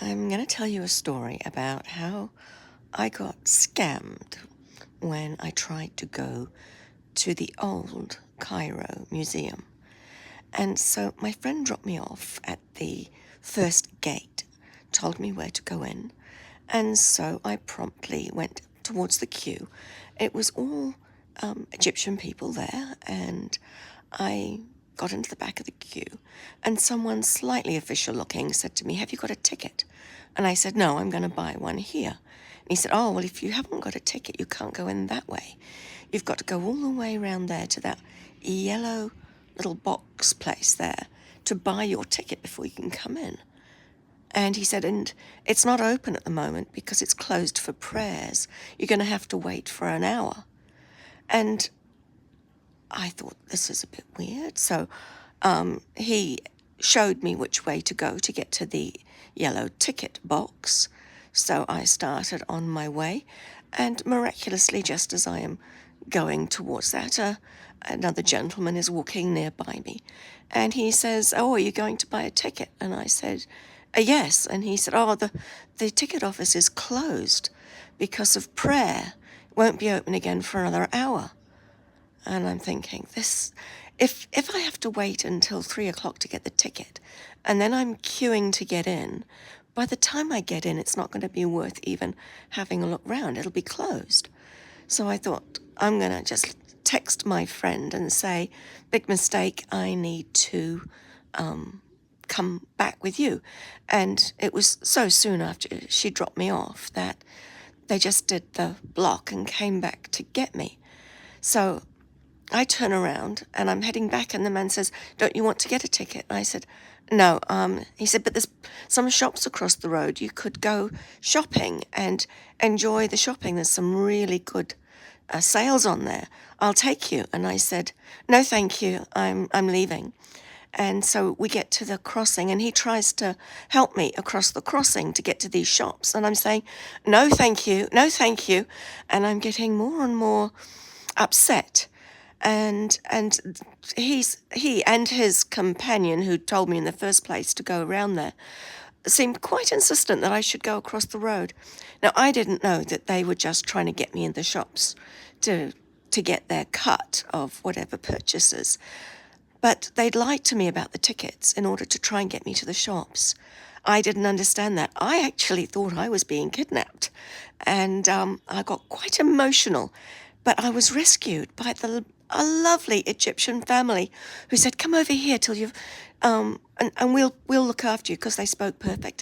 I'm going to tell you a story about how I got scammed when I tried to go to the Old Cairo Museum. And so my friend dropped me off at the first gate, told me where to go in, and so I promptly went towards the queue. It was all Egyptian people there, and I got into the back of the queue, and someone slightly official looking said to me, "Have you got a ticket?" And I said, "No, I'm going to buy one here." And he said, "Oh, well, if you haven't got a ticket, you can't go in that way. You've got to go all the way around there to that yellow little box place there to buy your ticket before you can come in." And he said, "And it's not open at the moment because it's closed for prayers. You're going to have to wait for an hour." And I thought, this is a bit weird. So he showed me which way to go to get to the yellow ticket box. So I started on my way, and miraculously, just as I am going towards that, another gentleman is walking nearby me, and he says, "Oh, are you going to buy a ticket?" And I said, "Yes." And he said, "Oh, the ticket office is closed because of prayer. It won't be open again for another hour." And I'm thinking, if I have to wait until 3 o'clock to get the ticket, and then I'm queuing to get in, by the time I get in, it's not going to be worth even having a look round. It'll be closed. So I thought, I'm going to just text my friend and say, "Big mistake, I need to come back with you." And it was so soon after she dropped me off that they just did the block and came back to get me. So I turn around and I'm heading back, and the man says, "Don't you want to get a ticket?" And I said, "No." He said, "But there's some shops across the road. You could go shopping and enjoy the shopping. There's some really good sales on there. I'll take you." And I said, "No, thank you. I'm leaving." And so we get to the crossing, and he tries to help me across the crossing to get to these shops. And I'm saying, "No, thank you. No, thank you." And I'm getting more and more upset. And he and his companion, who told me in the first place to go around there, seemed quite insistent that I should go across the road. Now, I didn't know that they were just trying to get me in the shops to get their cut of whatever purchases. But they'd lied to me about the tickets in order to try and get me to the shops. I didn't understand that. I actually thought I was being kidnapped, and I got quite emotional. But I was rescued by a lovely Egyptian family who said, "Come over here till you've, and we'll look after you," because they spoke perfect English.